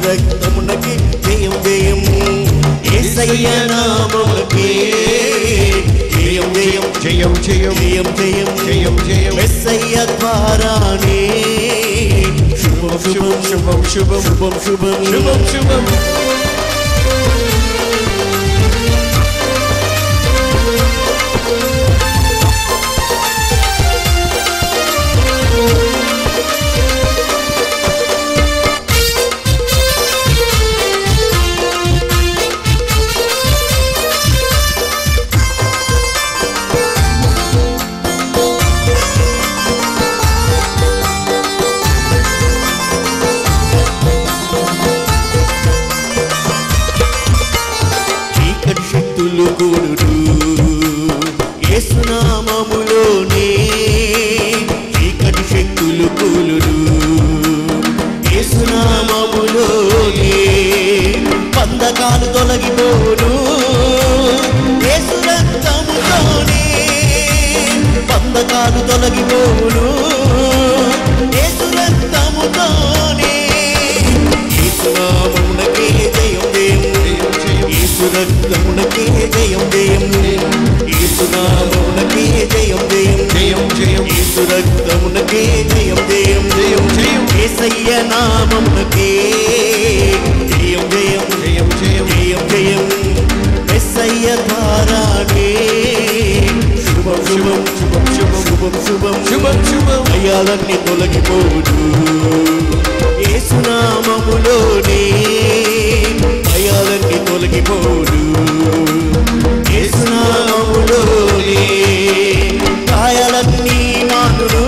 రక్తమునకే జయం జయం, యేసయ్య నామమునకే జయం జయం జయం జయం జయం జయం జయం జయం, యేసయ్య ద్వారానే శుభం శుభం శుభం శుభం శుభం శుభం శుభం శుభం. యేసునామములోనే చీకటి శక్తులు కూలును, యేసునామములోనే బంధకాలు తొలగిపోను, యేసు రక్తముతోనే బంధకాలు తొలగిపోను, యేసు రక్తముతోనే, యేసునామమునకే జయం జయం, యేసు రక్తమునకే జయం జయం, యేసునామమునకే జయం జయం జయం జయం, యేసు రక్తమునకే జయం జయం జయం జయం, యేసయ్య నామమునకే జయం జయం జయం జయం జయం జయం, యేసయ్య ద్వారానే శుభం శుభం శుభం శుభం శుభం శుభం శుభం శుభం, భయాలన్నీ తొలగిపోదు, యేసునామములోనే భయాలన్నీ తొలగిపోదు, యేసునామములోనే గాయాలన్నీ మానును,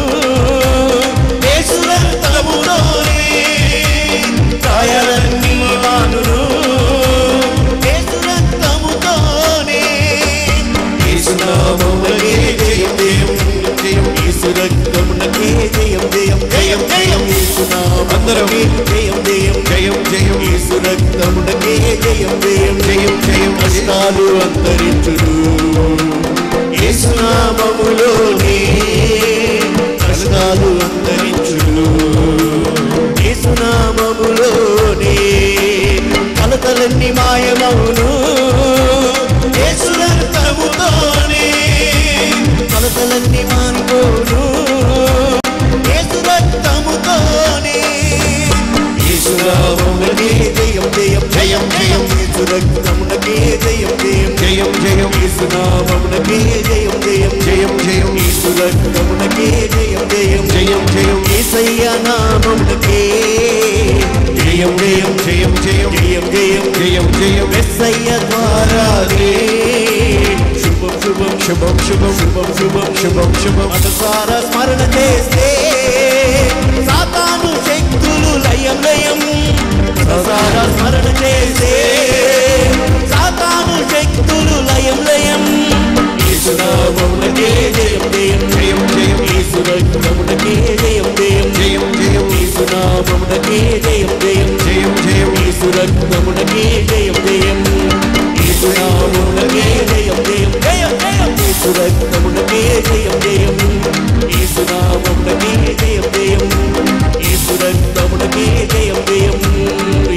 యేసు రక్తములోనే గాయాలన్నీ మానును, యేసు రక్తముతోనే, యేసునామమునకే జయం జయం జయం, యేసు రక్తమునకే జయం జయం జయం జయం, యేసునామమునకే జయం జయం జయం జయం, యేసు రక్తమునకే జయం జయం జయం జయం, కష్టాలు అంతరించును, యేసునామములోనే కష్టాలు అంతరించును, యేసునామములోనే కలతలన్నీ మాయమవును, యేసు రక్తముతోనే కలతలన్నీ మానిపోను, యేసు రక్తముతోనే, యేసునామమునకే జయం జయం జయం జయం, యేసు రక్తమునకే జయం జయం జయం జయం, యేసునామమునకే జయం జయం జయం జయం, యేసు రక్తమునకే జయం జయం జయం జయం, యేసయ్య నామమునకే జయం జయం జయం జయం జయం జయం జయం జయం, యేసయ్య ద్వారానే శుభం శుభం శుభం శుభం శుభం శుభం శుభం శుభం, మనసారా స్మరణ చేస్తే సాతాను శక్తులు లయం లయం, మనసారా స్మరణ చేస్తే సాతాను శక్తులు లయం లయం, యేసునామమునకే జయం జయం జయం జయం, యేసు రక్తమునకే జయం జయం జయం జయం, యేసునామమునకే జయం జయం జయం జయం, యేసు రక్తమునకే జయం జయం, యేసునామమునకే జయం జయం జయం జయం, యేసు రక్తమునకే జయం జయం, యేసునామమునకే జయం జయం, యేసు రక్తమునకే జయం జయం,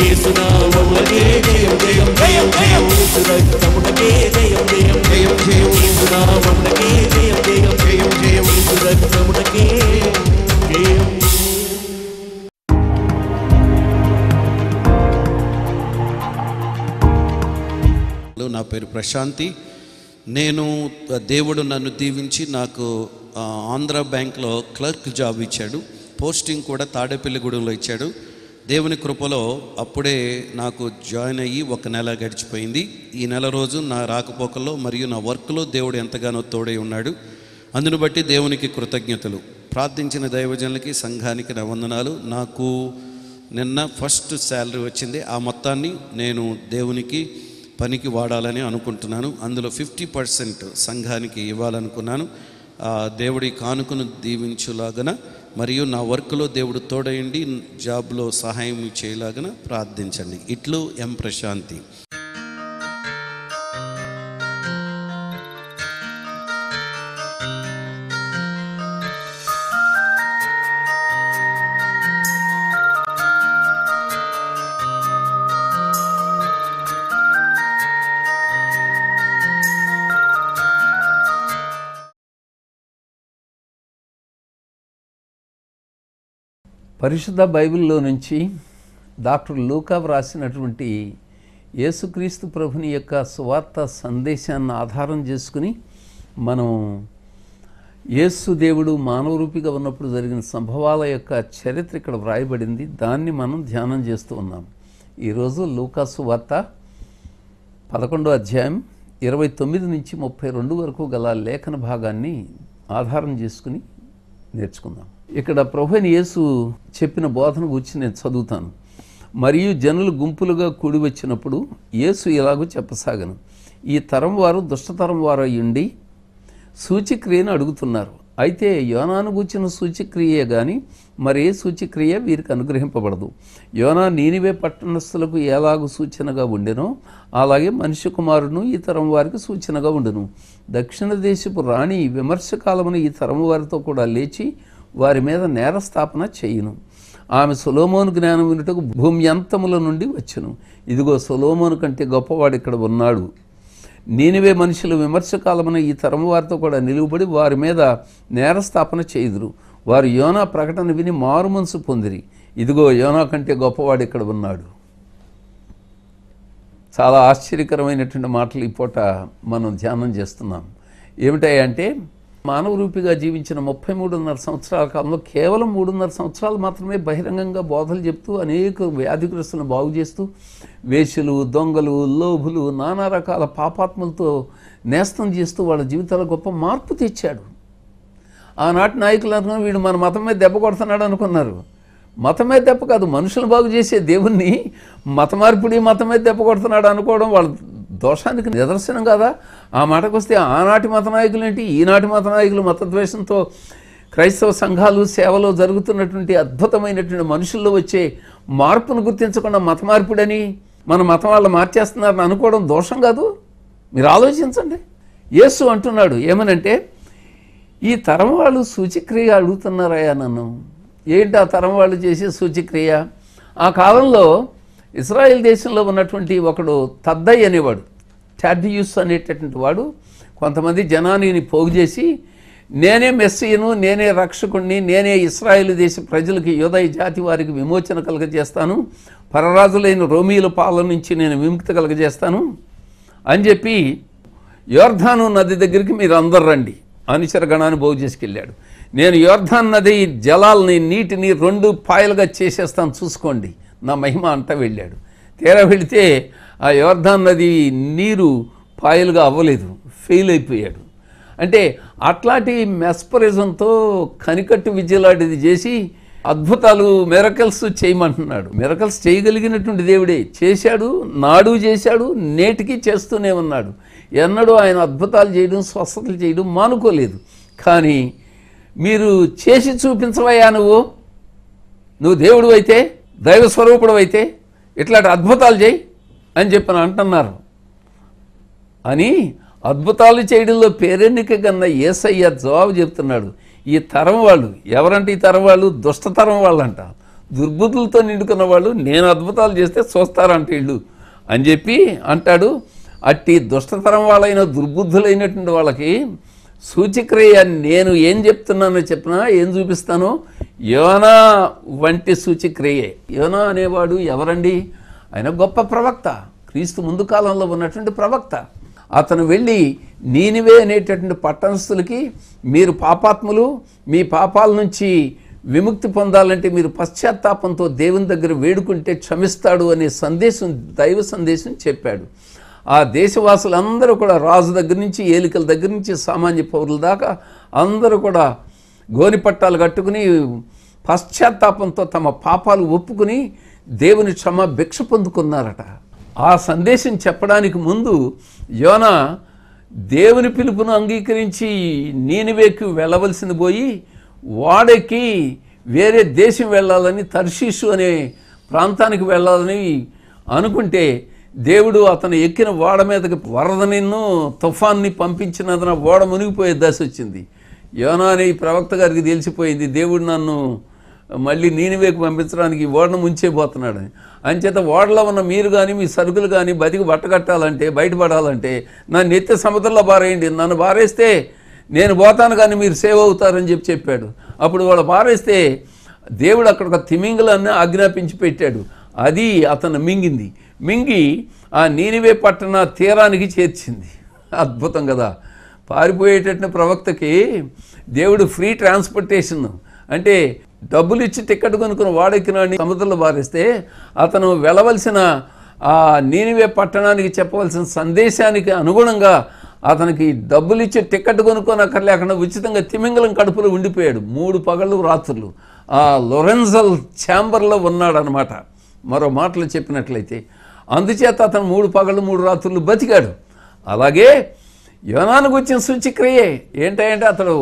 యేసునామమునకే జయం జయం జయం జయం, యేసు రక్తమునకే జయం జయం జయం జయం, యేసునామమునకే జయం జయం జయం జయం, యేసు రక్తమునకే జయం. నా పేరు ప్రశాంతి. నేను దేవుడు నన్ను దీవించి నాకు ఆంధ్ర బ్యాంక్లో క్లర్క్ జాబ్ ఇచ్చాడు. పోస్టింగ్ కూడా తాడేపల్లిగూడెంలో ఇచ్చాడు. దేవుని కృపలో అప్పుడే నాకు జాయిన్ అయ్యి 1 నెల గడిచిపోయింది. ఈ నెల రోజు నా రాకపోకల్లో మరియు నా వర్క్లో దేవుడు ఎంతగానో తోడై ఉన్నాడు. అందును బట్టి దేవునికి కృతజ్ఞతలు. ప్రార్థించిన దైవజనులకి, సంఘానికి నా వందనాలు. నాకు నిన్న ఫస్ట్ శాలరీ వచ్చింది. ఆ మొత్తాన్ని నేను దేవునికి పనికి వాడాలని అనుకుంటున్నాను. అందులో 50% సంఘానికి ఇవ్వాలనుకున్నాను. దేవుడి కానుకను దీవించులాగన మరియు నా వర్క్లో దేవుడు తోడయండి, జాబ్లో సహాయం చేయలాగన ప్రార్థించండి. ఇట్లు ఎం ప్రశాంతి. పరిశుద్ధ బైబిల్లో నుంచి డాక్టర్ లూకా వ్రాసినటువంటి యేసుక్రీస్తు ప్రభుని యొక్క సువార్త సందేశాన్ని ఆధారం చేసుకుని మనం యేసు దేవుడు మానవ రూపిగా ఉన్నప్పుడు జరిగిన సంభవాల యొక్క చరిత్ర ఇక్కడ వ్రాయబడింది. దాన్ని మనం ధ్యానం చేస్తూ ఉన్నాం. ఈరోజు లూకా సువార్త 11వ అధ్యాయం 29 నుంచి 32 వరకు గల లేఖన భాగాన్ని ఆధారం చేసుకుని నేర్చుకుందాం. ఇక్కడ ప్రభువైన యేసు చెప్పిన బోధన గురించి నేను చదువుతాను. మరియు జనులు గుంపులుగా కూడి వచ్చినప్పుడు యేసు ఇలాగూ చెప్పసాగను, ఈ తరం వారు దుష్టతరం వారు అయ్యుండి సూచిక్రియను అడుగుతున్నారు. అయితే యోనాను గూర్చిన సూచిక్రియే గాని మరే సూచిక్రియ వీరికి అనుగ్రహింపబడదు. యోనా నీనివే పట్టణస్థులకు ఎలాగూ సూచనగా ఉండెనో అలాగే మనిషి కుమారుడును ఈ తరం వారికి సూచనగా ఉండును. దక్షిణ దేశపు రాణి విమర్శకాలమున ఈ తరం వారితో కూడా లేచి వారి మీద నేరస్థాపన చేయును. ఆమె సొలొమోను జ్ఞానం వినుటకు భూమి అంతముల నుండి వచ్చును. ఇదిగో సొలొమోను కంటే గొప్పవాడు ఇక్కడ ఉన్నాడు. నీనివే మనుషులు విమర్శకాలమున ఈ తరం వారితో కూడా నిలువబడి వారి మీద నేరస్థాపన చేయుదురు. వారు యోనా ప్రకటన విని మారు మనసు పొందిరి. ఇదిగో యోనా కంటే గొప్పవాడు ఇక్కడ ఉన్నాడు. చాలా ఆశ్చర్యకరమైనటువంటి మాటలు ఈ పూట మనం ధ్యానం చేస్తున్నాం. ఏమిటాయంటే మానవ రూపిగా జీవించిన 33.5 సంవత్సరాల కాలంలో కేవలం 3.5 సంవత్సరాలు మాత్రమే బహిరంగంగా బోధలు చెప్తూ అనేక వ్యాధిగ్రస్తులను బాగు చేస్తూ వేశ్యలు, దొంగలు, లోభులు, నానా రకాల పాపాత్మలతో నేస్తం చేస్తూ వాళ్ళ జీవితాల గొప్ప మార్పు తెచ్చాడు. ఆనాటి నాయకులు అనుకున్న వీడు మన మతం మీద దెబ్బ కొడుతున్నాడు అనుకున్నారు. మతం మీద దెబ్బ కాదు, మనుషులు బాగు చేసే దేవుణ్ణి మత మార్పిడి మతం మీద దెబ్బ కొడుతున్నాడు అనుకోవడం వాళ్ళ దోషానికి నిదర్శనం కదా. ఆ మాటకు వస్తే ఆనాటి మత నాయకులు ఏంటి, ఈనాటి మత నాయకులు మతద్వేషంతో క్రైస్తవ సంఘాలు సేవలో జరుగుతున్నటువంటి అద్భుతమైనటువంటి మనుషుల్లో వచ్చే మార్పును గుర్తించకుండా మత మార్పిడని మన మతం వాళ్ళు మార్చేస్తున్నారని అనుకోవడం దోషం కాదు. మీరు ఆలోచించండి. యేసు అంటున్నాడు ఏమనంటే, ఈ తరం వాళ్ళు సూచిక్రియ అడుగుతున్నారయ్యా నన్ను. ఏంటి ఆ తరం వాళ్ళు చేసే సూచిక్రియ? ఆ కాలంలో ఇజ్రాయెల్ దేశంలో ఉన్నటువంటి ఒకడు తద్దయ్య అనేవాడు, థాడ్యూస్ అనేటటువంటి వాడు కొంతమంది జనాన్ని పోగు చేసి నేనే మెస్సీను, నేనే రక్షకుణ్ణి, నేనే ఇశ్రాయేలు దేశ ప్రజలకి యూదయ జాతి వారికి విమోచన కలగజేస్తాను, పరరాజులైన రోమీల పాలన నుంచి నేను విముక్తి కలగజేస్తాను అని చెప్పి యోర్ధాను నది దగ్గరికి మీరు అందరు రండి అనుచర గణాన్ని పోగు చేసుకెళ్ళాడు. నేను యోర్ధాన్ నది జలాల్ని నీటిని 2 పాయలుగా చేసేస్తాను చూసుకోండి నా మహిమ అంటా వెళ్ళాడు. తీరా వెళితే ఆ యోర్ధాన్ నది నీరు పాయలుగా అవ్వలేదు, ఫెయిల్ అయిపోయాడు. అంటే అట్లాంటి మెస్పరిజంతో కనికట్టు విద్యలాంటిది చేసి అద్భుతాలు మిరకల్స్ చేయమంటున్నాడు. మిరకల్స్ చేయగలిగినటువంటి దేవుడే చేశాడు, నాడు చేశాడు, నేటికి చేస్తూనే ఉన్నాడు. ఎన్నడూ ఆయన అద్భుతాలు చేయడం, స్వస్థతలు చేయడం మానుకోలేదు. కానీ మీరు చేసి చూపించవయ్యా, నువ్వు దేవుడు అయితే, దైవ స్వరూపుడు అయితే ఇట్లాంటి అద్భుతాలు చేయి అని చెప్పి అంటున్నారు. అని అద్భుతాలు చేయడంలో పేరెన్నిక కన్నా యేసయ్య జవాబు చెప్తున్నాడు. ఈ తరం వాళ్ళు ఎవరంటే, ఈ తరం వాళ్ళు దుష్టతరం వాళ్ళంట, దుర్బుద్ధులతో నిండుకున్న వాళ్ళు. నేను అద్భుతాలు చేస్తే చూస్తారంట వీళ్ళు అని చెప్పి అంటాడు. అట్టి దుష్టతరం వాళ్ళైన దుర్బుద్ధులైనటువంటి వాళ్ళకి సూచిక్రియ నేను ఏం చెప్తున్నానో చెప్పినా, ఏం చూపిస్తానో యోనా వంటి సూచిక్రియే. యోనా అనేవాడు ఎవరండి? ఆయన గొప్ప ప్రవక్త, క్రీస్తు ముందు కాలంలో ఉన్నటువంటి ప్రవక్త. అతను వెళ్ళి నీనివే అనేటటువంటి పట్టణస్థులకి మీరు పాపాత్ములు, మీ పాపాల నుంచి విముక్తి పొందాలంటే మీరు పశ్చాత్తాపంతో దేవుని దగ్గర వేడుకుంటే క్షమిస్తాడు అనే సందేశం, దైవ సందేశం చెప్పాడు. ఆ దేశవాసులందరూ కూడా రాజు దగ్గర నుంచి ఏలికల దగ్గర నుంచి సామాన్య పౌరుల దాకా అందరూ కూడా గోని పట్టాలు కట్టుకుని పశ్చాత్తాపంతో తమ పాపాలు ఒప్పుకుని దేవుని భిక్ష పొందుకున్నారట. ఆ సందేశం చెప్పడానికి ముందు యోనా దేవుని పిలుపును అంగీకరించి నీనివేకి వెళ్ళవలసింది పోయి వాడెక్కి వేరే దేశం వెళ్ళాలని, తర్షీషు అనే ప్రాంతానికి వెళ్ళాలని అనుకుంటే దేవుడు అతను ఎక్కిన ఓడ మీదకి వరదనిన్ను తుఫాన్ని పంపించినందున ఓడ మునిగిపోయే దశ వచ్చింది. యోనా అనే ప్రవక్త గారికి తెలిసిపోయింది దేవుడు నన్ను మళ్ళీ నీనివేకి పంపించడానికి ఓడను ముంచేపోతున్నాడని. అంచేత ఓడలో ఉన్న మీరు కానీ మీ సరుకులు కానీ బతికి బట్టకట్టాలంటే, బయటపడాలంటే నన్ను ఎత్తే సముద్రంలో బారేయండి, నన్ను బారేస్తే నేను పోతాను కానీ మీరు సేవ్ అవుతారని చెప్పాడు. అప్పుడు వాళ్ళు పారేస్తే దేవుడు అక్కడ ఒక తిమింగలాన్ని ఆజ్ఞాపించి పెట్టాడు. అది అతను మింగి ఆ నీనివే పట్టణ తీరానికి చేర్చింది. అద్భుతం కదా. పారిపోయేటట్టు ప్రవక్తకి దేవుడు ఫ్రీ ట్రాన్స్పోర్టేషన్ అంటే డబ్బులు ఇచ్చి టికెట్ కొనుక్కుని వాడెక్కినాడిని సముద్రంలో బారేస్తే అతను వెళ్ళవలసిన ఆ నీనివే పట్టణానికి చెప్పవలసిన సందేశానికి అనుగుణంగా అతనికి డబ్బులు ఇచ్చి టికెట్ కొనుక్కోనక్కర్లేకుండా ఉచితంగా తిమింగలం కడుపులో ఉండిపోయాడు 3 పగళ్ళు రాత్రులు. ఆ లొరెన్జల్ ఛాంబర్లో ఉన్నాడనమాట. మరో మాటలు చెప్పినట్లయితే అందుచేత అతను 3 పగళ్ళు 3 రాత్రులు బతికాడు. అలాగే యోనానికి వచ్చిన సూచిక్రియే ఏంటంటే అతడు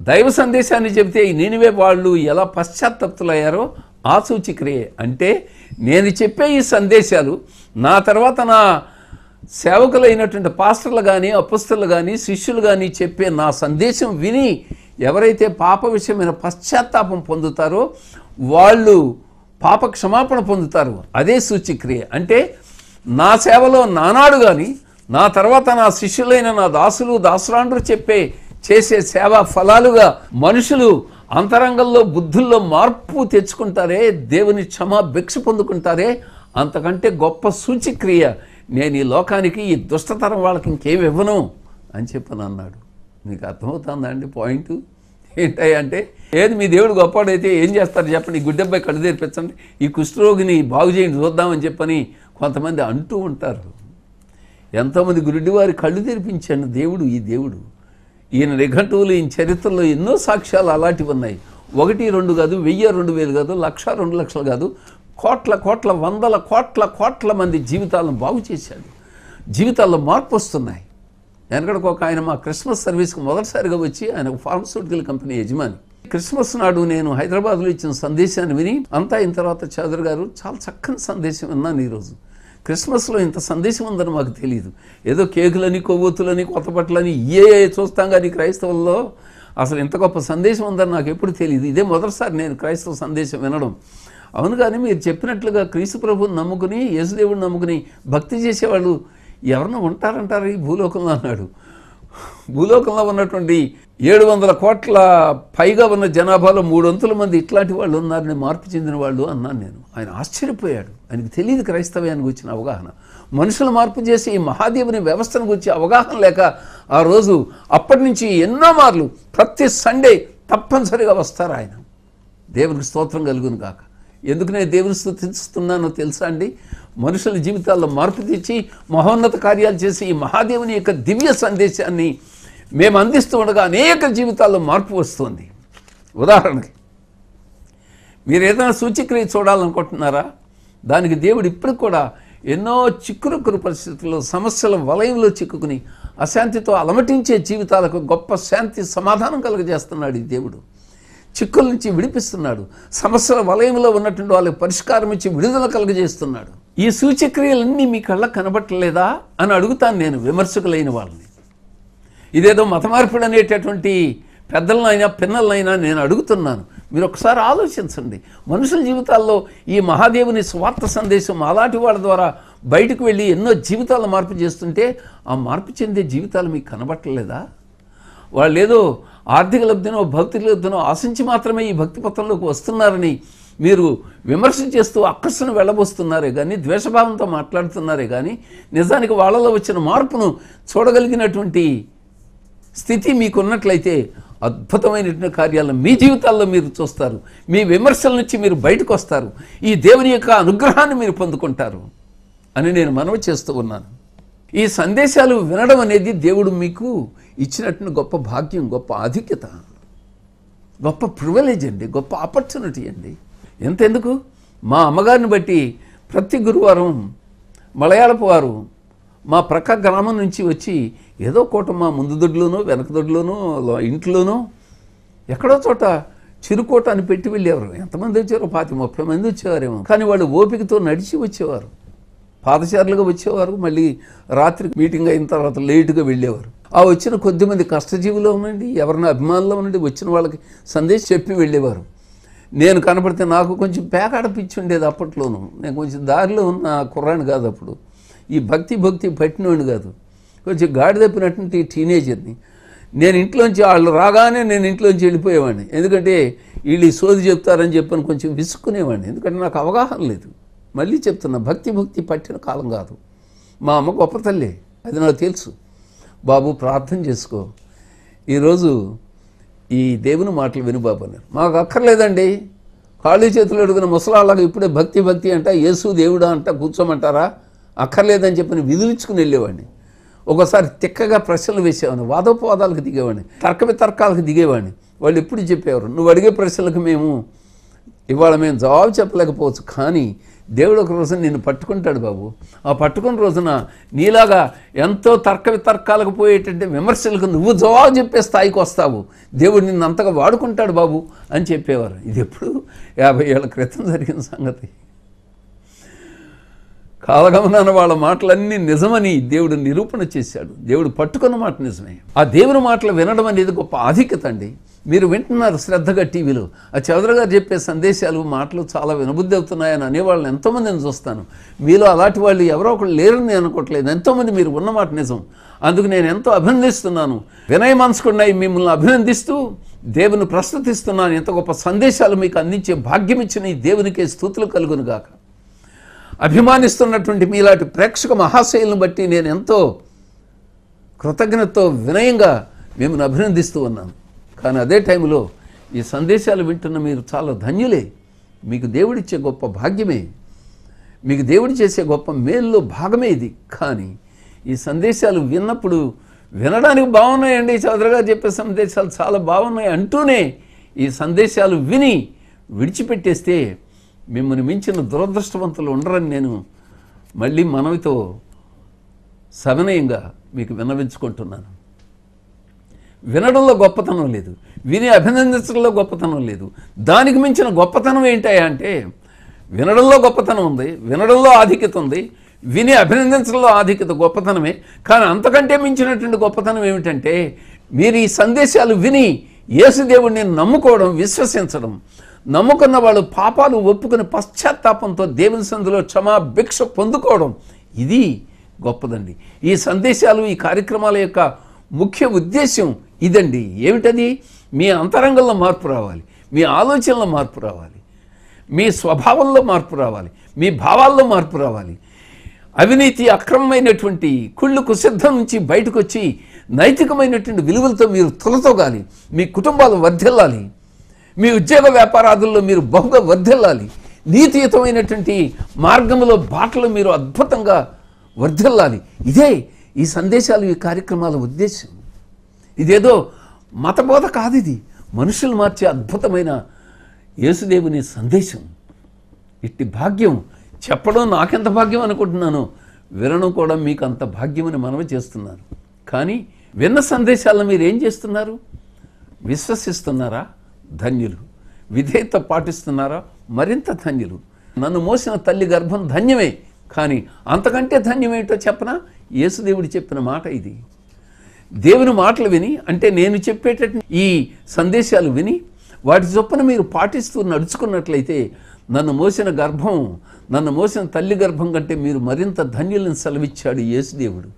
దైవ సందేశాన్ని చెబితే ఈ నీనివే వాళ్ళు ఎలా పశ్చాత్తప్తులయ్యారో ఆ సూచిక్రియే. అంటే నేను చెప్పే ఈ సందేశాలు నా తర్వాత నా సేవకులైనటువంటి పాస్టర్లు కానీ అపొస్తలులు కానీ శిష్యులు కానీ చెప్పే నా సందేశం విని ఎవరైతే పాప విషయమైన పశ్చాత్తాపం పొందుతారో వాళ్ళు పాప క్షమాపణ పొందుతారు. అదే సూచిక్రియ. అంటే నా సేవలో నానాడు కానీ నా తర్వాత నా శిష్యులైన నా దాసులు దాసురాండ్రు చేసే సేవా ఫలాలుగా మనుషులు అంతరంగంలో బుద్ధుల్లో మార్పు తెచ్చుకుంటారే, దేవుని భిక్ష పొందుకుంటారే, అంతకంటే గొప్ప సూచిక్రియ నేను ఈ లోకానికి ఈ దుష్టతరం వాళ్ళకి ఇంకేమి ఇవ్వను అని చెప్పని అన్నాడు. మీకు అర్థమవుతుందా అండి పాయింట్ ఏంటంటే ఏది మీ దేవుడు గొప్పవాడైతే ఏం చేస్తారు చెప్పండి, ఈ గుడ్డెబ్బాయి కళ్ళు తెరిపించండి, ఈ కుష్ఠరోగిని బాగు చేయండి చూద్దామని చెప్పని కొంతమంది అంటూ ఉంటారు. ఎంతోమంది గుడ్డివారి కళ్ళు తెరిపించాను దేవుడు. ఈ దేవుడు ఈయన నిఘంటువులు ఈయన చరిత్రలో ఎన్నో సాక్ష్యాలు అలాంటివి ఉన్నాయి. 1, 2 కాదు, 1000, 2000 కాదు, 1,00,000, 2,00,000 కాదు, వందల కోట్ల మంది జీవితాలను బాగు చేశాడు. జీవితాల్లో మార్పు వస్తున్నాయి. వెనకడికి ఒక ఆయన మా క్రిస్మస్ సర్వీస్కి మొదటిసారిగా వచ్చి ఆయన ఫార్మస్యూటికల్ కంపెనీ యజమాని. క్రిస్మస్ నాడు నేను హైదరాబాద్లో ఇచ్చిన సందేశాన్ని విని అంతా అయిన తర్వాత చౌదరి గారు చాలా చక్కని సందేశం విన్నాను. ఈరోజు క్రిస్మస్లో ఇంత సందేశం ఉందని మాకు తెలియదు. ఏదో కేకులని కొవ్వొత్తులని కొత్త బట్టలని చూస్తాం కానీ క్రైస్తవుల్లో అసలు ఇంత గొప్ప సందేశం ఉందని నాకు ఎప్పుడు తెలియదు. ఇదే మొదటిసారి నేను క్రైస్తవ సందేశం వినడం. అవును, కానీ మీరు చెప్పినట్లుగా క్రీస్తు ప్రభువుని నమ్ముకుని యేసుదేవుని నమ్ముకుని భక్తి చేసేవాళ్ళు ఎవరినో ఉంటారంటారు ఈ భూలోకంలో అన్నాడు. భూలోకంలో ఉన్నటువంటి 700 కోట్ల పైగా ఉన్న జనాభాలో 3/4 మంది ఇట్లాంటి వాళ్ళు ఉన్నారని మార్పు చెందిన వాళ్ళు అన్నాను నేను. ఆయన ఆశ్చర్యపోయాడు. ఆయనకు తెలియదు క్రైస్తవ్యానికి వచ్చిన అవగాహన. మనుషులు మార్పు చేసి ఈ మహాదేవుని వ్యవస్థను గురించి అవగాహన లేక ఆ రోజు అప్పటి నుంచి ఎన్నో మార్లు ప్రతి సండే తప్పనిసరిగా వస్తారు ఆయన. దేవునికి స్తోత్రం కలుగును కాక. ఎందుకు నేను దేవుని స్తుతిస్తున్నానో తెలుసా అండి? మనుషుల జీవితాల్లో మార్పు తెచ్చి మహోన్నత కార్యాలు చేసి ఈ మహాదేవుని యొక్క దివ్య సందేశాన్ని మేము అందిస్తూ ఉండగా అనేక జీవితాల్లో మార్పు వస్తుంది. ఉదాహరణకి మీరు ఏదైనా సూచిక్రియ చూడాలనుకుంటున్నారా? దానికి దేవుడు ఇప్పటికి కూడా ఎన్నో చిక్కురుక్కురు పరిస్థితుల్లో సమస్యల వలయంలో చిక్కుకుని అశాంతితో అలమటించే జీవితాలకు గొప్ప శాంతి సమాధానం కలుగజేస్తున్నాడు ఈ దేవుడు. చిక్కుల నుంచి విడిపిస్తున్నాడు. సమస్యల వలయంలో ఉన్నటువంటి వాళ్ళకి పరిష్కారం ఇచ్చి విడుదల కలుగజేస్తున్నాడు. ఈ సూచక్రియలన్నీ మీ కళ్ళకు కనబట్టలేదా అని అడుగుతాను నేను విమర్శకులైన వాళ్ళని. ఇదేదో మత మార్పిడి అనేటటువంటి పెద్దలనైనా పిన్నలనైనా నేను అడుగుతున్నాను. మీరు ఒకసారి ఆలోచించండి. మనుషుల జీవితాల్లో ఈ మహాదేవుని స్వార్థ సందేశం అలాంటి వాళ్ళ ద్వారా బయటకు వెళ్ళి ఎన్నో జీవితాలను మార్పు చేస్తుంటే ఆ మార్పు చెందే జీవితాలు మీకు కనబట్టలేదా? వాళ్ళు ఏదో ఆర్థిక లబ్ధినో భౌతిక లబ్ధినో ఆశించి మాత్రమే ఈ భక్తి పత్రంలోకి వస్తున్నారని మీరు విమర్శ చేస్తూ అక్కసును వెళ్ళబోస్తున్నారే కానీ, ద్వేషభావంతో మాట్లాడుతున్నారే కానీ, నిజానికి వాళ్ళలో వచ్చిన మార్పును చూడగలిగినటువంటి స్థితి మీకున్నట్లయితే అద్భుతమైనటువంటి కార్యాలను మీ జీవితాల్లో మీరు చూస్తారు. మీ విమర్శల నుంచి మీరు బయటకు వస్తారు. ఈ దేవుని యొక్క అనుగ్రహాన్ని మీరు పొందుకుంటారు అని నేను మనవి చేస్తూ ఉన్నాను. ఈ సందేశాలు వినడం అనేది దేవుడు మీకు ఇచ్చినటువంటి గొప్ప భాగ్యం, గొప్ప ఆధిక్యత, గొప్ప ప్రివిలేజ్ అండి, గొప్ప ఆపర్చునిటీ అండి. ఎంతెందుకు మా అమ్మగారిని బట్టి ప్రతి గురువారం మలయాళపు వారు మా ప్రక్క గ్రామం నుంచి వచ్చి ఏదో కోట మా ముందు దొడ్లోనో వెనక దొడ్లోనో ఇంట్లోనో ఎక్కడో చోట చిరుకోట అని పెట్టి వెళ్ళేవారు. ఎంతమంది వచ్చారో 20-30 మంది వచ్చేవారేమో. కానీ వాళ్ళు ఓపికతో నడిచి వచ్చేవారు. పాదచారులుగా వచ్చేవారు. మళ్ళీ రాత్రి మీటింగ్ అయిన తర్వాత లేటుగా వెళ్ళేవారు. ఆ వచ్చిన కొద్దిమంది కష్టజీవులో ఉండండి, ఎవరిన అభిమానులు ఉండండి, వచ్చిన వాళ్ళకి సందేశం చెప్పి వెళ్ళేవారు. నేను కనపడితే నాకు కొంచెం పేకాడ పిచ్చి ఉండేది అప్పట్లోనూ. నేను కొంచెం దారిలో ఉన్న కుర్రాన్ని కాదు, అప్పుడు ఈ భక్తి పట్టినోడిని కాదు, కొంచెం గాడి తప్పినటువంటి టీనేజర్ని. నేను ఇంట్లోంచి వాళ్ళు రాగానే నేను ఇంట్లోంచి వెళ్ళిపోయేవాడిని. ఎందుకంటే వీళ్ళు ఈ సోది చెప్తారని చెప్పని కొంచెం విసుక్కునేవాడిని. ఎందుకంటే నాకు అవగాహన లేదు. మళ్ళీ చెప్తున్నా, భక్తి పట్టిన కాలం కాదు. మా అమ్మ గొప్ప తల్లి, అది నాకు తెలుసు. బాబు ప్రార్థన చేసుకో, ఈరోజు ఈ దేవుని మాటలు విను బాబు అన్నారు. మాకు అక్కర్లేదండి, కాళ్ళు చేతులు అడుగున ముసలాళ్ళగా ఇప్పుడే భక్తి అంట, యేసు దేవుడా అంట కూర్చోమంటారా, అక్కర్లేదని చెప్పని విధులించుకుని వెళ్ళేవాడిని. ఒకసారి తిక్కగా ప్రశ్నలు వేసేవాడిని, వాదోపవాదాలకు దిగేవాడిని, తర్కాలకు దిగేవాడిని. వాళ్ళు ఎప్పుడు చెప్పేవారు, నువ్వు అడిగే ప్రశ్నలకు ఇవాళ మేము జవాబు చెప్పలేకపోవచ్చు, కానీ దేవుడు ఒక రోజున నిన్ను పట్టుకుంటాడు బాబు. ఆ పట్టుకున్న రోజున నీలాగా ఎంతో తర్కాలకు పోయేటంటే విమర్శలకు నువ్వు జవాబు చెప్పే స్థాయికి వస్తావు, దేవుడు నిన్ను అంతగా వాడుకుంటాడు బాబు అని చెప్పేవారు. ఇది ఎప్పుడు 50 ఏళ్ల క్రితం జరిగిన సంగతి. కాలగమనాన వాళ్ళ మాటలన్నీ నిజమని దేవుడు నిరూపణ చేశాడు. దేవుడు పట్టుకున్న మాట నిజమే. ఆ దేవుని మాటలు వినడం అనేది గొప్ప ఆధిక్యత అండి. మీరు వింటున్నారు శ్రద్ధగా టీవీలో, ఆ చౌదరి గారు చెప్పే సందేశాలు మాటలు చాలా వినబుద్ధి అవుతున్నాయని అనేవాళ్ళని ఎంతోమందిని చూస్తాను. మీలో అలాంటి వాళ్ళు ఎవరో ఒకళ్ళు లేరని నేను అనుకోవట్లేదు, ఎంతోమంది మీరు ఉన్నమాట నిజం. అందుకు నేను ఎంతో అభినందిస్తున్నాను. వినయ మనసుకున్నాయి మిమ్మల్ని అభినందిస్తూ దేవుని ప్రస్తుతిస్తున్నాను. ఎంత గొప్ప సందేశాలు మీకు అందించే భాగ్యం ఇచ్చిన ఈ దేవునికే స్తుతులు కలుగును గాక. అభిమానిస్తున్నటువంటి మీలాంటి ప్రేక్షక మహాశైలను బట్టి నేను ఎంతో కృతజ్ఞతతో వినయంగా మిమ్మల్ని అభినందిస్తూ ఉన్నాను. కానీ అదే టైంలో ఈ సందేశాలు వింటున్న మీరు చాలా ధన్యులే. మీకు దేవుడిచ్చే గొప్ప భాగ్యమే, మీకు దేవుడు చేసే గొప్ప మేలులో భాగమే ఇది. కానీ ఈ సందేశాలు విన్నప్పుడు వినడానికి బాగున్నాయండి, చౌదరి గారు చెప్పే సందేశాలు చాలా బాగున్నాయి అంటూనే ఈ సందేశాలు విని విడిచిపెట్టేస్తే మిమ్మల్ని మించిన దురదృష్టవంతులు ఉండరని నేను మళ్ళీ మనవితో సవినయంగా మీకు విన్నవించుకుంటున్నాను. వినడంలో గొప్పతనం లేదు, విని అభినందించడంలో గొప్పతనం లేదు. దానికి మించిన గొప్పతనం ఏంటయ్యా అంటే, వినడంలో గొప్పతనం ఉంది, వినడంలో ఆధిక్యత ఉంది, విని అభినందించడంలో ఆధిక్యత గొప్పతనమే. కానీ అంతకంటే మించినటువంటి గొప్పతనం ఏమిటంటే, మీరు ఈ సందేశాలు విని యేసుదేవుడిని నమ్ముకోవడం, విశ్వసించడం. నమ్ముకున్న వాళ్ళు పాపాలు ఒప్పుకుని పశ్చాత్తాపంతో దేవుని సన్నిధిలో క్షమాభిక్ష పొందుకోవడం, ఇది గొప్పదండి. ఈ సందేశాలు, ఈ కార్యక్రమాల యొక్క ముఖ్య ఉద్దేశం ఇదండి. ఏమిటది? మీ అంతరంగంలో మార్పు రావాలి, మీ ఆలోచనలో మార్పు రావాలి, మీ స్వభావంలో మార్పు రావాలి, మీ భావాల్లో మార్పు రావాలి. అవినీతి, అక్రమమైనటువంటి కుళ్ళు కుసిద్ధం నుంచి బయటకు వచ్చి నైతికమైనటువంటి విలువలతో మీరు తొలతోగాలి. మీ కుటుంబాలు వర్ధిల్లాలి, మీ ఉద్యోగ వ్యాపారాదుల్లో మీరు బహుగా వర్ధిల్లాలి. నీతియుతమైనటువంటి మార్గంలో బాటలు మీరు అద్భుతంగా వర్ధిల్లాలి. ఇదే ఈ సందేశాలు, ఈ కార్యక్రమాల ఉద్దేశం. ఇదేదో మతబోధ కాదు, ఇది మనుషులు మార్చే అద్భుతమైన యేసుదేవుని సందేశం. ఇట్టి భాగ్యం చెప్పడం నాకెంత భాగ్యం అనుకుంటున్నాను, వినడం కూడా మీకు అంత భాగ్యమని మనవి చేస్తున్నాను. కానీ విన్న సందేశాలను మీరు ఏం చేస్తున్నారు? విశ్వసిస్తున్నారా? ధన్యులు. విధేయత పాటిస్తున్నారా? మరింత ధన్యులు. నన్ను మోసిన తల్లి గర్భం ధన్యమే, కానీ అంతకంటే ధన్యమేంటో చెప్పనా? యేసుదేవుడు చెప్పిన మాట ఇది. దేవుని మాటలు విని, అంటే నేను చెప్పేటటువంటి ఈ సందేశాలు విని వాటి చొప్పున మీరు పాటిస్తూ నడుచుకున్నట్లయితే నన్ను మోసిన గర్భం, నన్ను మోసిన తల్లి గర్భం కంటే మీరు మరింత ధన్యులను సెలవిచ్చాడు యేసుదేవుడు.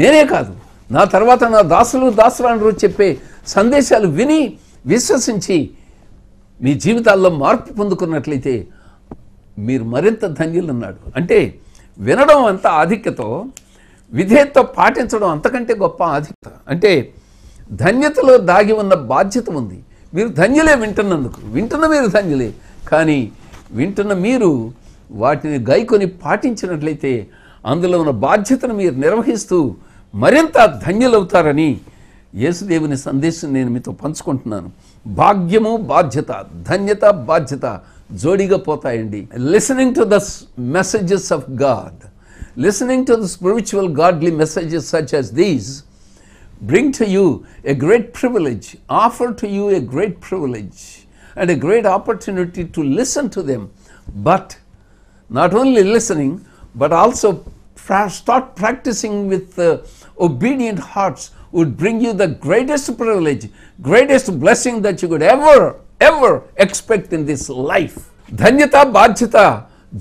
నేనే కాదు, నా తర్వాత నా దాసురాండ్రు చెప్పే సందేశాలు విని విశ్వసించి మీ జీవితాల్లో మార్పు పొందుకున్నట్లయితే మీరు మరింత ధన్యులున్నాడు. అంటే వినడం అంత ఆధిక్యతో, విధేయతతో పాటించడం అంతకంటే గొప్ప ఆధిక్యత. అంటే ధన్యతలో దాగి ఉన్న బాధ్యత ఉంది. మీరు ధన్యులే వింటున్నందుకు, వింటున్న మీరు ధన్యులే. కానీ వింటున్న మీరు వాటిని గైకొని పాటించినట్లయితే అందులో ఉన్న బాధ్యతను మీరు నిర్వహిస్తూ మరింత ధన్యులవుతారని యేసుదేవుని సందేశం నేను మీతో పంచుకుంటున్నాను. భాగ్యము, బాధ్యత, ధన్యత, బాధ్యత జోడిగా పోతాయండి. Listening to the messages of God, listening to the spiritual godly messages such as these bring to you a great privilege, offer to you a great privilege and a great opportunity to listen to them. But not only listening, but also start practicing with obedient hearts would bring you the greatest privilege, greatest blessing that you could ever expect in this life. ధన్యత, బాధ్యత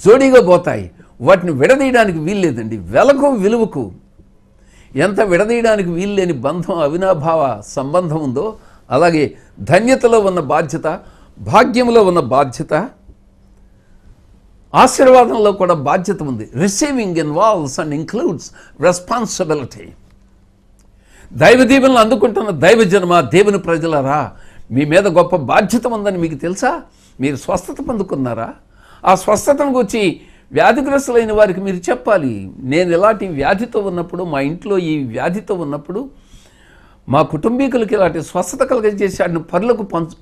జోడిగా పోతాయి. వాటిని విడదీయడానికి వీల్లేదండి. వెలకు విలువకు ఎంత విడదీయడానికి వీల్లేని బంధం, అవినాభావ సంబంధం ఉందో అలాగే ధన్యతలో ఉన్న బాధ్యత, భాగ్యంలో ఉన్న బాధ్యత, ఆశీర్వాదంలో కూడా బాధ్యత ఉంది. Receiving involves and includes responsibility. దైవ దీవెనలు అందుకుంటున్న దైవజనమా, దేవుని ప్రజలరా, మీ మీద గొప్ప బాధ్యత ఉందని మీకు తెలుసా? మీరు స్వస్థత పొందుకున్నారా? ఆ స్వస్థతను గురించి వ్యాధిగ్రస్తులైన వారికి మీరు చెప్పాలి. నేను ఇలాంటి వ్యాధితో ఉన్నప్పుడు, మా ఇంట్లో ఈ వ్యాధితో ఉన్నప్పుడు, మా కుటుంబీకులకి ఇలాంటి స్వస్థత కలగజేసి వాటిని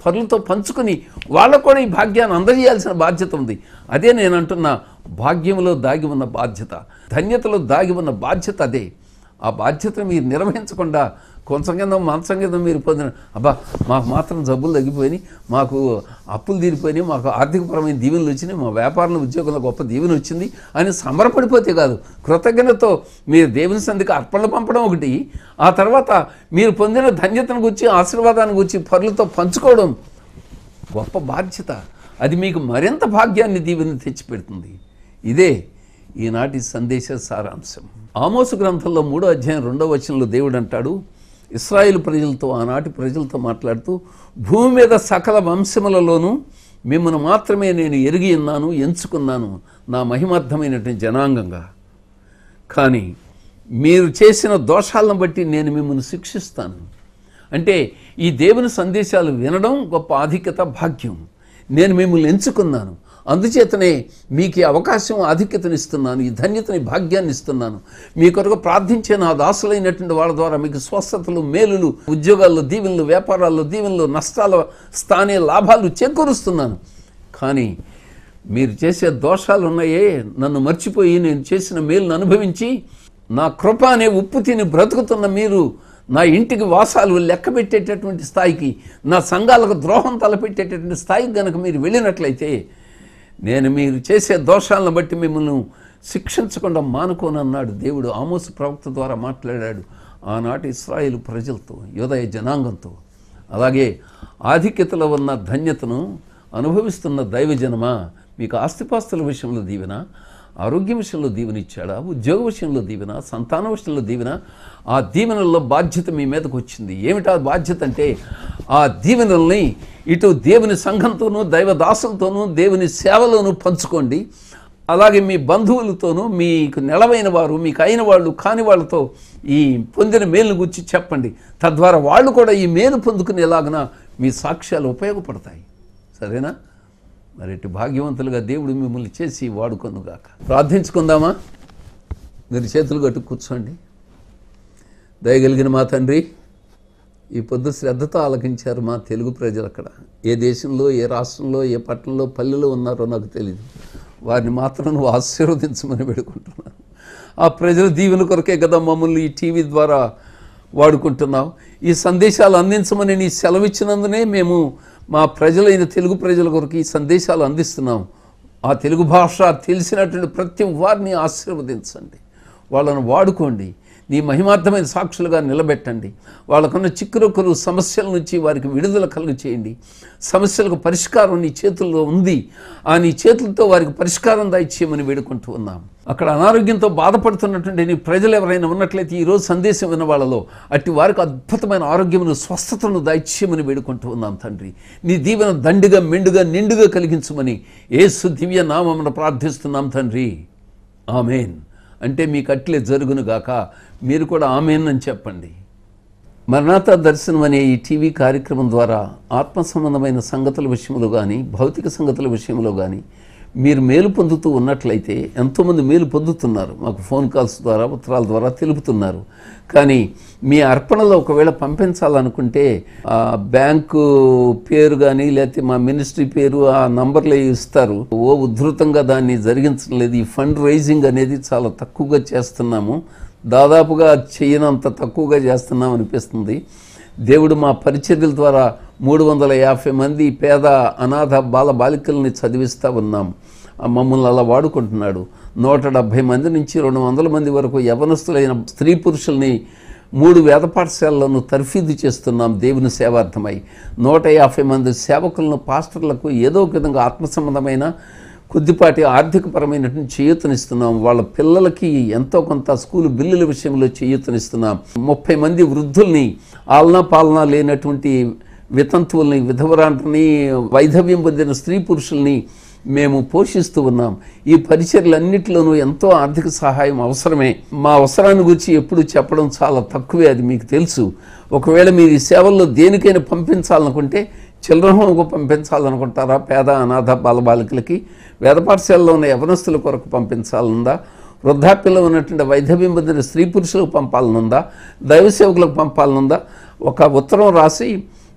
పరులతో పంచుకొని వాళ్ళకు కూడా ఈ భాగ్యాన్ని అందజేయాల్సిన బాధ్యత ఉంది. అదే నేను అంటున్న భాగ్యంలో దాగి ఉన్న బాధ్యత, ధన్యతలో దాగి ఉన్న బాధ్యత అదే. ఆ బాధ్యతను మీరు నిర్వహించకుండా కొంచెం కింద మంచం కింద మీరు పొందిన, అబ్బా మాకు మాత్రం జబ్బులు తగ్గిపోయినాయి, మాకు అప్పులు తీరిపోయినాయి, మాకు ఆర్థికపరమైన దీవెనలు వచ్చినాయి, మా వ్యాపారంలో ఉద్యోగంలో గొప్ప దీవెన వచ్చింది అని సంబరపడిపోతే కాదు, కృతజ్ఞతతో మీరు దేవుని సంధికి అర్పణలు పంపడం ఒకటి, ఆ తర్వాత మీరు పొందిన ధన్యతను గురించి, ఆశీర్వాదాన్ని గురించి పరులతో పంచుకోవడం గొప్ప బాధ్యత. అది మీకు మరింత భాగ్యాన్ని, దీవెని తెచ్చిపెడుతుంది. ఇదే ఈనాటి సందేశ సారాంశం. ఆమోసు గ్రంథంలో 3వ అధ్యాయం 2వ వచనంలో దేవుడు అంటాడు, ఇశ్రాయేలు ప్రజలతో, ఆనాటి ప్రజలతో మాట్లాడుతూ, భూమి మీద సకల వంశములలోనూ మిమ్మల్ని మాత్రమే నేను ఎరిగి ఉన్నాను, ఎంచుకున్నాను నా మహిమార్థమైనటువంటి జనాంగంగా. కానీ మీరు చేసిన దోషాలను బట్టి నేను మిమ్మల్ని శిక్షిస్తాను. అంటే ఈ దేవుని సందేశాలు వినడం గొప్ప ఆధిక్యత, భాగ్యం. నేను మిమ్మల్ని ఎంచుకున్నాను, అందుచేతనే మీకు ఈ అవకాశం, ఆధిక్యతనిస్తున్నాను, ఈ ధన్యతని, భాగ్యాన్ని ఇస్తున్నాను. మీ కొరకు ప్రార్థించే నా దాసులైనటువంటి వాళ్ళ ద్వారా మీకు స్వస్థతలు, మేలులు, ఉద్యోగాల్లో దీవెనలు, వ్యాపారాల్లో దీవెనలు, నష్టాల స్థానిక లాభాలు చేకూరుస్తున్నాను. కానీ మీరు చేసే దోషాలు ఉన్నాయే, నన్ను మర్చిపోయి నేను చేసిన మేలును అనుభవించి నా కృప అనే ఉప్పు తిని బ్రతుకుతున్న మీరు నా ఇంటికి వాసాలు లెక్క పెట్టేటటువంటి స్థాయికి, నా సంఘాలకు ద్రోహం తలపెట్టేటటువంటి స్థాయికి కనుక మీరు వెళ్ళినట్లయితే, నేను మీరు చేసే దోషాలను బట్టి మిమ్మల్ని శిక్షించకుండా మానుకోనన్నాడు దేవుడు. ఆమోసు ప్రవక్త ద్వారా మాట్లాడాడు ఆనాటి ఇశ్రాయేలు ప్రజలతో, యోదయ జనాంగంతో. అలాగే ఆధిక్యతలో ఉన్న ధన్యతను అనుభవిస్తున్న దైవజనమా, మీకు ఆస్తిపాస్తుల విషయంలో దీవెన, ఆరోగ్యం విషయంలో దీవెన ఇచ్చాడా, ఉద్యోగ విషయంలో దీవెన, సంతాన విషయంలో దీవెన, ఆ దీవెనల్లో బాధ్యత మీ మీదకు వచ్చింది. ఏమిటా బాధ్యత అంటే, ఆ దీవెనల్ని ఇటు దేవుని సంఘంతోనూ, దైవదాసులతోనూ, దేవుని సేవలోనూ పంచుకోండి. అలాగే మీ బంధువులతోనూ, మీకు నెలవైన వారు, మీకు అయిన వాళ్ళు కాని వాళ్ళతో ఈ పొందిన మేలును గురించి చెప్పండి. తద్వారా వాళ్ళు కూడా ఈ మేలు పొందుకునేలాగా మీ సాక్ష్యాలు ఉపయోగపడతాయి. సరేనా? మరి ఇటు భాగ్యవంతులుగా దేవుడు మిమ్మల్ని చేసి వాడుకొనుగాక. ప్రార్థించుకుందామా? మీరు చేతులు కట్టు కూర్చోండి. దయగలిగిన మా తండ్రి, ఈ పొద్దు శ్రద్ధతో ఆలకించారు మా తెలుగు ప్రజలు. అక్కడ ఏ దేశంలో, ఏ రాష్ట్రంలో, ఏ పట్టణంలో, పల్లెలో ఉన్నారో నాకు తెలియదు. వారిని మాత్రం నువ్వు ఆశీర్వదించమని వేడుకుంటున్నాను. ఆ ప్రజల దీవెన కొరకే కదా మమ్మల్ని ఈ టీవీ ద్వారా వాడుకుంటున్నావు. ఈ సందేశాలు అందించమని నీ సెలవిచ్చినందునే మేము మా ప్రజలైన తెలుగు ప్రజల కొరకు ఈ సందేశాలు అందిస్తున్నాం. ఆ తెలుగు భాష తెలిసినటువంటి ప్రతి వారిని ఆశీర్వదించండి, వాళ్ళను వాడుకోండి, నీ మహిమార్థమైన సాక్షులుగా నిలబెట్టండి. వాళ్ళకున్న చిక్కురొక్కరు సమస్యల నుంచి వారికి విడుదల కలుగు చేయండి. సమస్యలకు పరిష్కారం నీ చేతుల్లో ఉంది. ఆ నీ చేతులతో వారికి పరిష్కారం దయచేయమని వేడుకుంటూ ఉన్నాం. అక్కడ అనారోగ్యంతో బాధపడుతున్నటువంటి నీ ప్రజలు ఎవరైనా ఉన్నట్లయితే ఈరోజు సందేశం విన్న వాళ్ళలో అట్టి వారికి అద్భుతమైన ఆరోగ్యమును, స్వస్థతను దయచేయమని వేడుకుంటూ ఉన్నాం తండ్రి. నీ దీవెన దండిగా, మెండుగా, నిండుగా కలిగించమని యేసు దివ్య నామమున ప్రార్థిస్తున్నాం తండ్రి. ఆమేన్. అంటే మీకు అట్లే జరుగునుగాక. మీరు కూడా ఆమేన్ అని చెప్పండి. మరణాత దర్శనం అనే ఈ టీవీ కార్యక్రమం ద్వారా ఆత్మ సంబంధమైన సంగతుల విషయంలో కానీ, భౌతిక సంగతుల విషయంలో కానీ మీరు మేలు పొందుతూ ఉన్నట్లయితే, ఎంతోమంది మేలు పొందుతున్నారు, మాకు ఫోన్ కాల్స్ ద్వారా, ఉత్తరాల ద్వారా తెలుపుతున్నారు. కానీ మీ అర్పణలో ఒకవేళ పంపించాలనుకుంటే ఆ బ్యాంకు పేరు కానీ, లేకపోతే మా మినిస్ట్రీ పేరు, ఆ నంబర్లు ఇస్తారు. ఉధృతంగా దాన్ని జరిగించడం లేదు. ఈ ఫండ్ రైజింగ్ అనేది చాలా తక్కువగా చేస్తున్నాము. దాదాపుగా చేయనంత తక్కువగా చేస్తున్నాం అనిపిస్తుంది. దేవుడు మా పరిచర్యల ద్వారా 350 మంది పేద అనాథ బాలికల్ని చదివిస్తూ ఉన్నాం. మమ్మల్ని అలా వాడుకుంటున్నాడు. 170 మంది నుంచి 200 మంది వరకు యవనస్తులైన స్త్రీ పురుషుల్ని 3 వేద పాఠశాలలను తర్ఫీదు చేస్తున్నాం దేవుని సేవార్థమై. 150 మంది సేవకులను, పాస్టర్లకు ఏదో ఒక విధంగా ఆత్మ సంబంధమైన కొద్దిపాటి ఆర్థికపరమైనటువంటి చేయూతనిస్తున్నాం. వాళ్ళ పిల్లలకి ఎంతో కొంత స్కూలు బిల్లుల విషయంలో చేయూతనిస్తున్నాం. 30 మంది వృద్ధుల్ని, ఆలనా పాలనా లేనటువంటి వితంతువుల్ని, విధవరాంటిని, వైధవ్యం పొందిన స్త్రీ పురుషుల్ని మేము పోషిస్తూ ఉన్నాం. ఈ పరిచర్యలన్నింటిలోనూ ఎంతో ఆర్థిక సహాయం అవసరమే. మా అవసరాన్ని గురించి ఎప్పుడు చెప్పడం చాలా తక్కువే, అది మీకు తెలుసు. ఒకవేళ మీరు ఈ సేవల్లో దేనికైనా పంపించాలనుకుంటే చిల్డ్రన్ హోమ్కు పంపించాలనుకుంటారా, పేద అనాథ బాలబాలికలకి, వేద పాఠశాలలో ఉన్న యవనస్తుల కొరకు పంపించాలనుందా, వృద్ధాప్యంలో ఉన్నటువంటి వైధవ్యం పొందిన స్త్రీ పురుషులకు పంపాలనుందా, దైవ సేవకులకు పంపాలనుందా, ఒక ఉత్తరం రాసి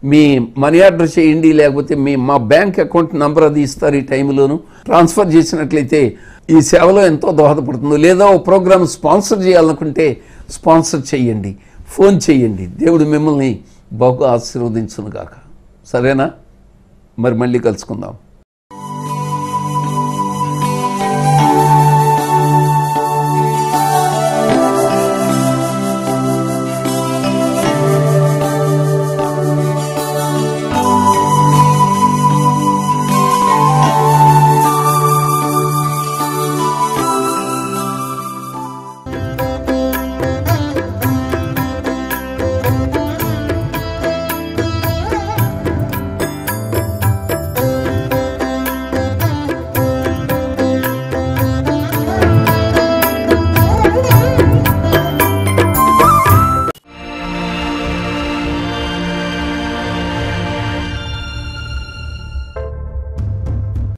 మీ మనీ ఆర్డర్ చేయండి, లేకపోతే మా బ్యాంక్ అకౌంట్ నెంబర్ అది ఇస్తారు. ఈ టైంలోనూ ట్రాన్స్ఫర్ చేసినట్లయితే ఈ సేవలో ఎంతో దోహదపడుతుంది. లేదా ఓ ప్రోగ్రామ్ స్పాన్సర్ చేయాలనుకుంటే స్పాన్సర్ చేయండి, ఫోన్ చేయండి. దేవుడు మిమ్మల్ని బహుగా ఆశీర్వదించును గాక. సరేనా? మరి మళ్ళీ కలుసుకుందాం.